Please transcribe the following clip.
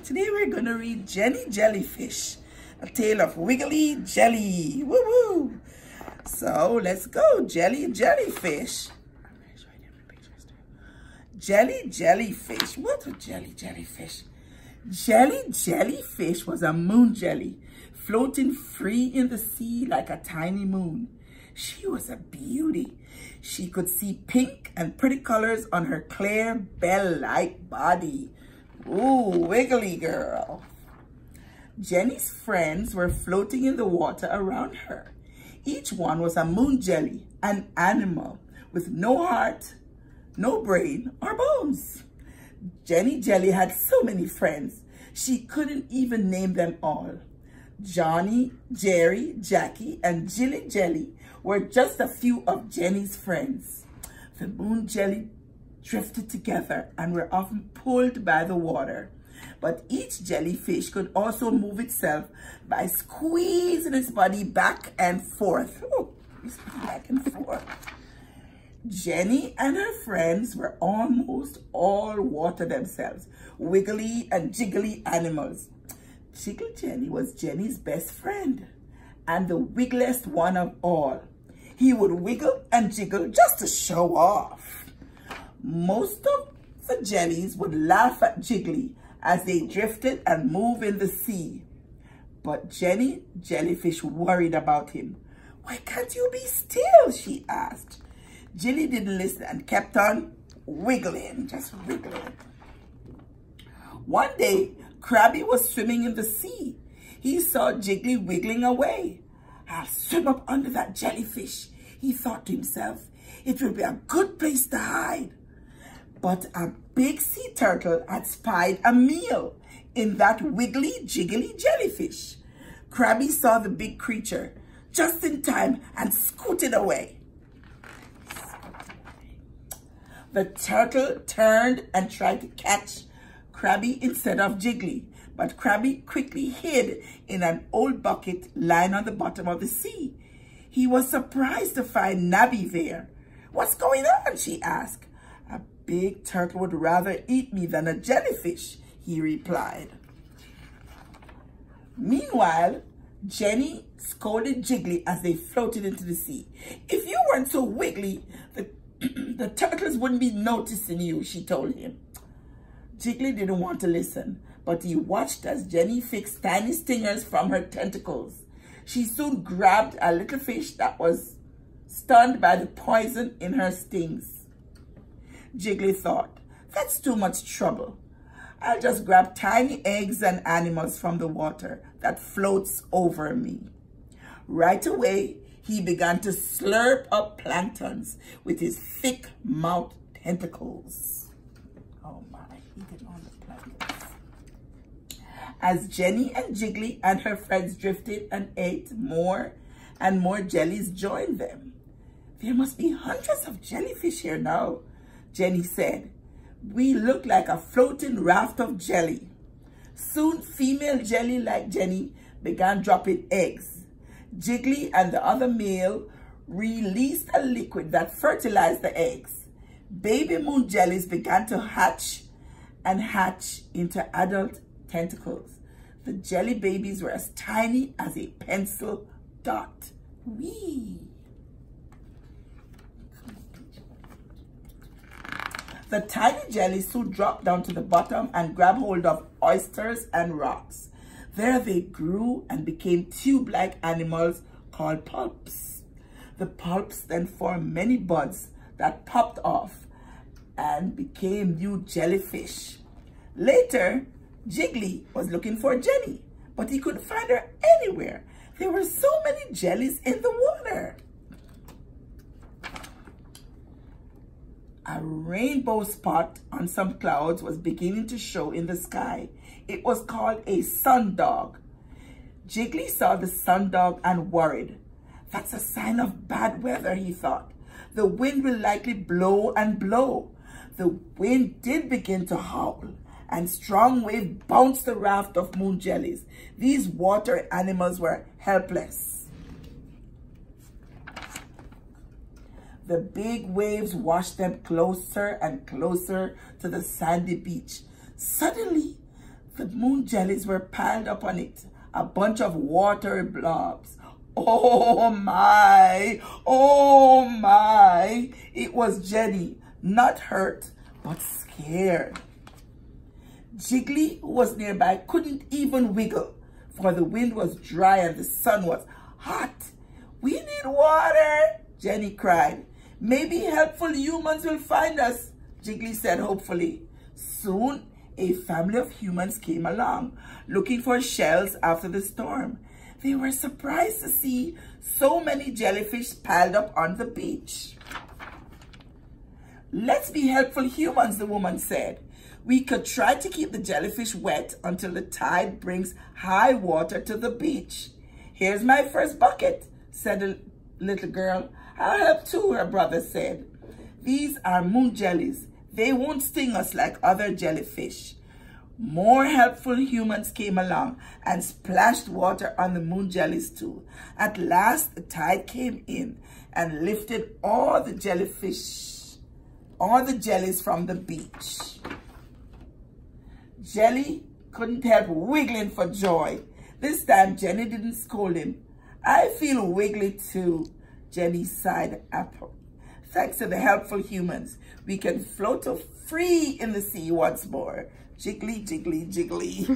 Today we're going to read Jenny Jellyfish, a tale of wiggly jelly. Woo woo! So let's go. Jelly Jellyfish. Jelly Jellyfish. What a jelly jellyfish? Jelly Jellyfish was a moon jelly, floating free in the sea like a tiny moon. She was a beauty. She could see pink and pretty colors on her clear bell-like body. Ooh, wiggly girl. Jenny's friends were floating in the water around her. Each one was a moon jelly, an animal with no heart, no brain or bones. Jenny Jelly had so many friends, she couldn't even name them all. Johnny, Jerry, Jackie, and Jilly Jelly were just a few of Jenny's friends. The moon jelly drifted together and were often pulled by the water. But each jellyfish could also move itself by squeezing its body back and forth. Oh, back and forth. Jenny and her friends were almost all water themselves, wiggly and jiggly animals. Jiggle Jelly was Jenny's best friend and the wiggliest one of all. He would wiggle and jiggle just to show off. Most of the jellies would laugh at Jiggly as they drifted and moved in the sea. But Jenny Jellyfish worried about him. "Why can't you be still?" she asked. Jilly didn't listen and kept on wiggling, just wiggling. One day, Krabby was swimming in the sea. He saw Jiggly wiggling away. "I'll swim up under that jellyfish," he thought to himself. "It will be a good place to hide." But a big sea turtle had spied a meal in that wiggly, jiggly jellyfish. Krabby saw the big creature just in time and scooted away. The turtle turned and tried to catch Krabby instead of Jiggly, but Krabby quickly hid in an old bucket lying on the bottom of the sea. He was surprised to find Nabby there. "What's going on?" she asked. "A big turtle would rather eat me than a jellyfish," he replied. Meanwhile, Jenny scolded Jiggly as they floated into the sea. "If you weren't so wiggly, the turtles wouldn't be noticing you," she told him. Jiggly didn't want to listen, but he watched as Jenny fixed tiny stingers from her tentacles. She soon grabbed a little fish that was stunned by the poison in her stings. Jiggly thought, "That's too much trouble. I'll just grab tiny eggs and animals from the water that floats over me." Right away, he began to slurp up planktons with his thick mouth tentacles. Oh my, he did all the planktons. As Jenny and Jiggly and her friends drifted and ate, more and more jellies joined them. "There must be hundreds of jellyfish here now," Jenny said. "We look like a floating raft of jelly." Soon, female jelly like Jenny began dropping eggs. Jiggly and the other male released a liquid that fertilized the eggs. Baby moon jellies began to hatch into adult tentacles. The jelly babies were as tiny as a pencil dot. Whee! The tiny jellies soon dropped down to the bottom and grabbed hold of oysters and rocks. There they grew and became tube-like animals called pulps. The pulps then formed many buds that popped off and became new jellyfish. Later, Jiggly was looking for Jenny, but he couldn't find her anywhere. There were so many jellies in the water. A rainbow spot on some clouds was beginning to show in the sky. It was called a sundog. Jiggly saw the sundog and worried. "That's a sign of bad weather," he thought. "The wind will likely blow and blow." The wind did begin to howl, and strong waves bounced the raft of moon jellies. These water animals were helpless. The big waves washed them closer and closer to the sandy beach. Suddenly, The moon jellies were piled up on it, a bunch of watery blobs. Oh my, oh my. It was Jenny, not hurt, but scared. Jiggly, who was nearby, couldn't even wiggle, for the wind was dry and the sun was hot. We need water, Jenny cried. Maybe helpful humans will find us, Jiggly said hopefully. Soon, a family of humans came along, looking for shells after the storm. They were surprised to see so many jellyfish piled up on the beach. Let's be helpful humans, the woman said. We could try to keep the jellyfish wet until the tide brings high water to the beach. Here's my first bucket, said the little girl. I'll help too, her brother said. These are moon jellies. They won't sting us like other jellyfish. More helpful humans came along and splashed water on the moon jellies too. At last, the tide came in and lifted all the jellies from the beach. Jelly couldn't help wiggling for joy. This time, Jenny didn't scold him. I feel wiggly too, Jenny sighed apple. Thanks to the helpful humans, we can float free in the sea once more. Jiggly, jiggly, jiggly.